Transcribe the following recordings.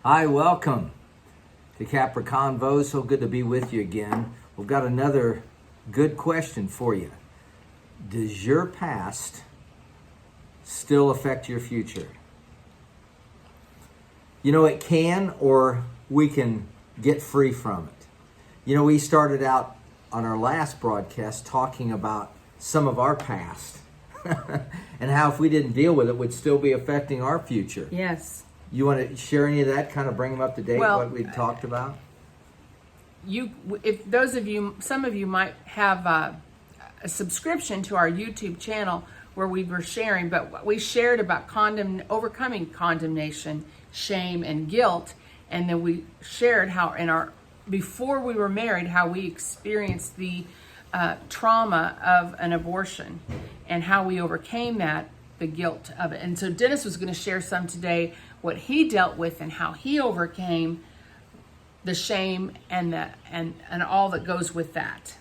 Hi, welcome to Capra Convos. So good to be with you again. We've got another good question for you. Does your past still affect your future? You know, it can, or we can get free from it. You know, we started out on our last broadcast talking about some of our past and how if we didn't deal with it, would still be affecting our future. Yes. You want to share any of that, kind of bring them up to date, what we talked about? If those of you, some of you might have a subscription to our YouTube channel where we were sharing, but we shared about overcoming condemnation, shame, and guilt, and then we shared how before we were married, how we experienced the trauma of an abortion and how we overcame that, the guilt of it. And so Dennis was going to share some today, what he dealt with and how he overcame the shame and all that goes with that.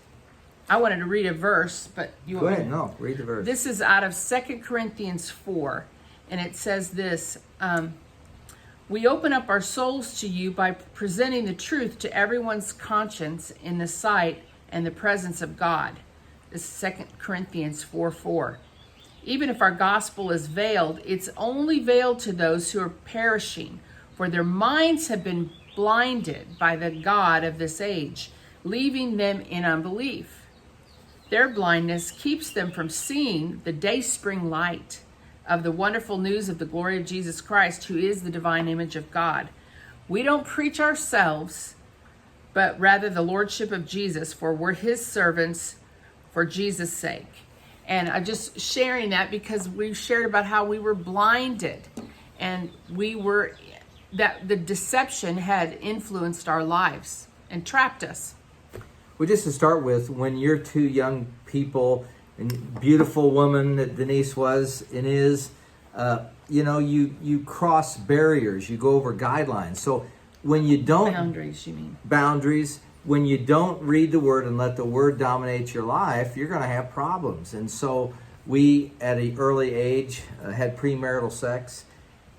I wanted to read a verse, but you go ahead. No, read the verse. This is out of 2 Corinthians 4, and it says this: we open up our souls to you by presenting the truth to everyone's conscience in the sight and the presence of God. This is 2 Corinthians 4:4. Even if our gospel is veiled, it's only veiled to those who are perishing, for their minds have been blinded by the god of this age, leaving them in unbelief. Their blindness keeps them from seeing the dayspring light of the wonderful news of the glory of Jesus Christ, who is the divine image of God. We don't preach ourselves, but rather the lordship of Jesus, for we're his servants for Jesus' sake. And I'm just sharing that because we shared about how we were blinded and that the deception had influenced our lives and trapped us. Well, just to start with, when you're two young people, and beautiful woman that Denise was and is, you cross barriers, you go over guidelines. So when you don't... Boundaries, you mean. Boundaries. When you don't read the Word and let the Word dominate your life, you're going to have problems. And so we, at an early age, had premarital sex,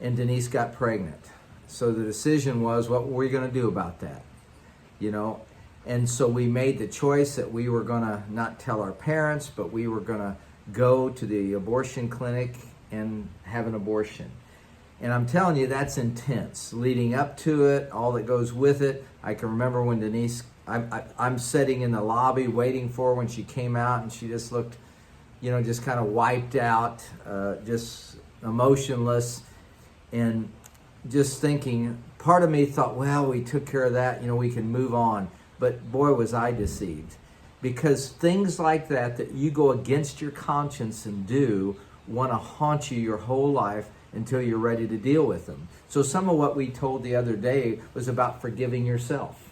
and Denise got pregnant. So the decision was, what were we going to do about that? And so we made the choice that we were going to not tell our parents, but we were going to go to the abortion clinic and have an abortion. And I'm telling you, that's intense. Leading up to it, all that goes with it. I can remember when Denise, I'm sitting in the lobby waiting for her when she came out, and she just looked, just kind of wiped out, just emotionless, and just thinking, part of me thought, well, we took care of that, we can move on. But boy, was I deceived. Because things like that you go against your conscience and do, want to haunt you your whole life until you're ready to deal with them. So some of what we told the other day was about forgiving yourself.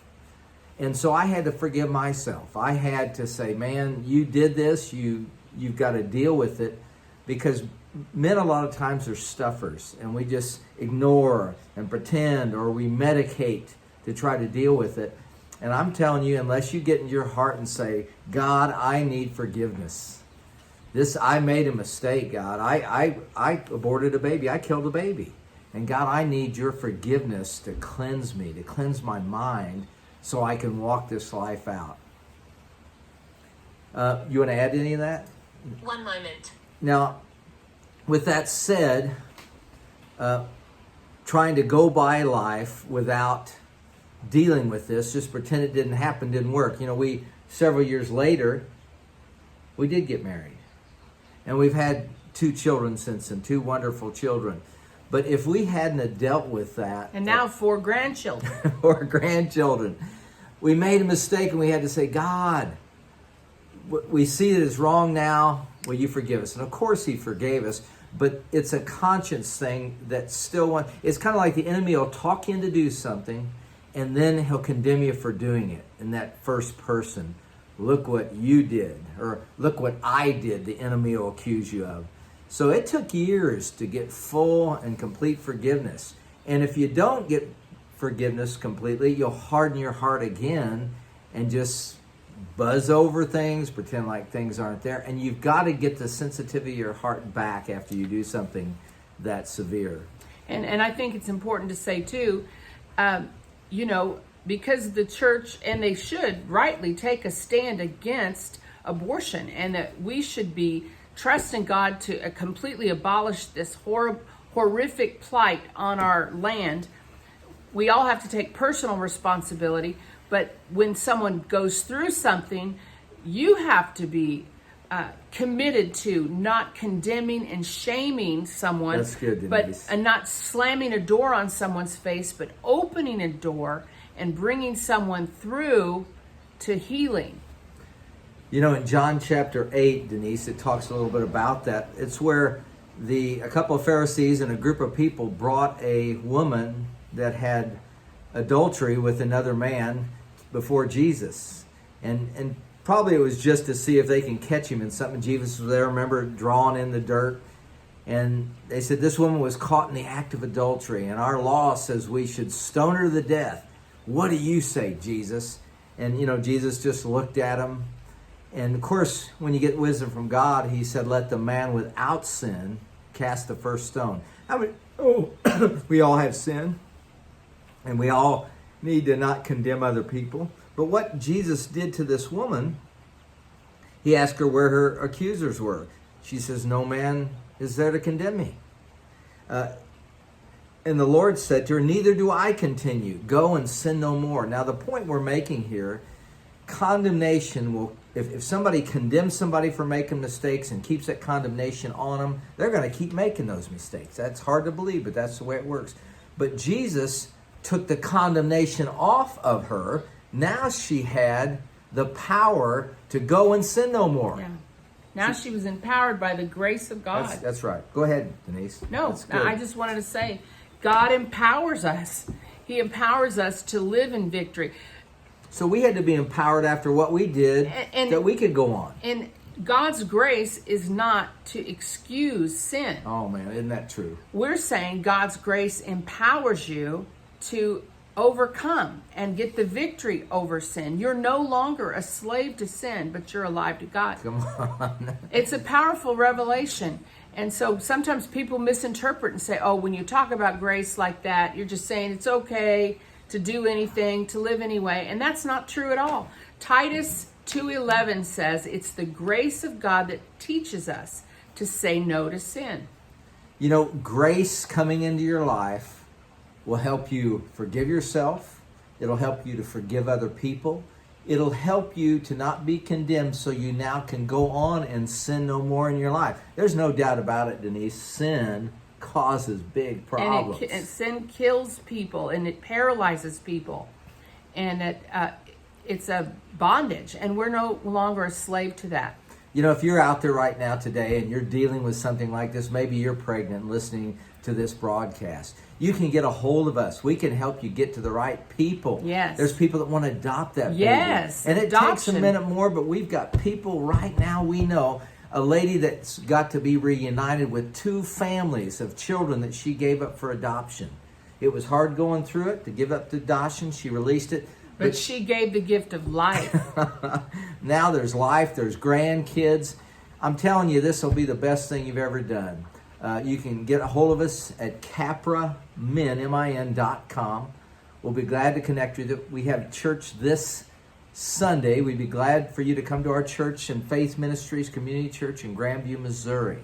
And so I had to forgive myself. I had to say, man, you did this, you've got to deal with it, because men a lot of times are stuffers, and we just ignore and pretend, or we medicate to try to deal with it. And I'm telling you, unless you get in your heart and say, God, I need forgiveness. I made a mistake, God. I aborted a baby. I killed a baby. And God, I need your forgiveness to cleanse me, to cleanse my mind, so I can walk this life out. You want to add any of that? 1 moment. Now, with that said, trying to go by life without dealing with this, just pretend it didn't happen, didn't work. Several years later, we did get married. And we've had 2 children since then, 2 wonderful children. But if we hadn't have dealt with that... And now 4 grandchildren. 4 grandchildren. We made a mistake, and we had to say, God, we see that it's wrong now. Will you forgive us? And of course he forgave us. But it's a conscience thing that still it's kind of like the enemy will talk you into do something, and then he'll condemn you for doing it in that first person. Look what you did, or look what I did, the enemy will accuse you of. So it took years to get full and complete forgiveness. And if you don't get forgiveness completely, you'll harden your heart again and just buzz over things, pretend like things aren't there. And you've got to get the sensitivity of your heart back after you do something that severe. And I think it's important to say too, you know, because the church, and they should rightly take a stand against abortion, and that we should be trusting God to completely abolish this horrific plight on our land. We all have to take personal responsibility, but when someone goes through something, you have to be committed to not condemning and shaming someone. That's good, Denise. And not slamming a door on someone's face, but opening a door and bringing someone through to healing. You know, in John chapter 8, Denise, it talks a little bit about that. It's where a couple of Pharisees and a group of people brought a woman that had adultery with another man before Jesus. And probably it was just to see if they can catch him in something. Jesus was there, remember, drawn in the dirt. And they said, this woman was caught in the act of adultery, and our law says we should stone her to death. What do you say, Jesus? And, you know, Jesus just looked at him. And, of course, when you get wisdom from God, he said, let the man without sin cast the first stone. We all have sin, and we all need to not condemn other people. But what Jesus did to this woman, he asked her where her accusers were. She says, no man is there to condemn me. And the Lord said to her, neither do I continue. Go and sin no more. Now, the point we're making here, condemnation will, if somebody condemns somebody for making mistakes and keeps that condemnation on them, they're going to keep making those mistakes. That's hard to believe, but that's the way it works. But Jesus took the condemnation off of her. Now she had the power to go and sin no more. Yeah. Now she was empowered by the grace of God. That's right. Go ahead, Denise. No, I just wanted to say, God empowers us. He empowers us to live in victory. So we had to be empowered after what we did that we could go on. And God's grace is not to excuse sin. Oh, man, isn't that true? We're saying God's grace empowers you to overcome and get the victory over sin. You're no longer a slave to sin, but you're alive to God. Come on. It's a powerful revelation. And so sometimes people misinterpret and say, oh, when you talk about grace like that, you're just saying it's okay to do anything, to live anyway. And that's not true at all. Titus 2:11 says it's the grace of God that teaches us to say no to sin. You know, grace coming into your life will help you forgive yourself. It'll help you to forgive other people. It'll help you to not be condemned, so you now can go on and sin no more in your life. There's no doubt about it, Denise. Sin causes big problems. And sin kills people, and it paralyzes people. And it's a bondage, and we're no longer a slave to that. You know, if you're out there right now today and you're dealing with something like this, maybe you're pregnant listening to this broadcast, you can get a hold of us. We can help you get to the right people. Yes. There's people that want to adopt that baby. Yes. And it takes a Adoption. minute more, but we've got people right now we know. A lady that's got to be reunited with 2 families of children that she gave up for adoption. It was hard going through it to give up the adoption. She released it. But she gave the gift of life. Now there's life, there's grandkids. I'm telling you, this will be the best thing you've ever done. You can get a hold of us at capramin.com. We'll be glad to connect with you. We have church this Sunday. We'd be glad for you to come to our church and Faith Ministries Community Church in Grandview, Missouri.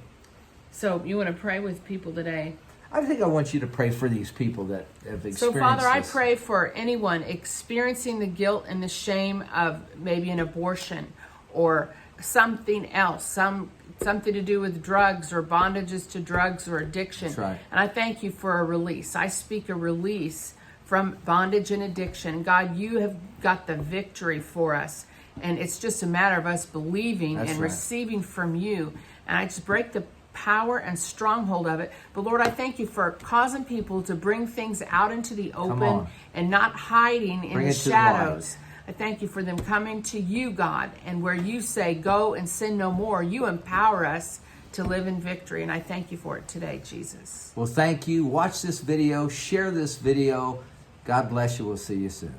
So you want to pray with people today? I think I want you to pray for these people that have experienced So, Father, I this. pray for anyone experiencing the guilt and the shame of maybe an abortion or something else, something to do with drugs or bondages to drugs or addiction. That's right. And I thank you for a release. I speak a release from bondage and addiction. God, you have got the victory for us. And it's just a matter of us believing That's and right. receiving from you. And I just break the power and stronghold of it. But Lord, I thank you for causing people to bring things out into the open on. and not hiding in Bring the it to the light. shadows. I thank you for them coming to you, God, and where you say, go and sin no more, you empower us to live in victory. And I thank you for it today, Jesus. Well, thank you. Watch this video. Share this video. God bless you. We'll see you soon.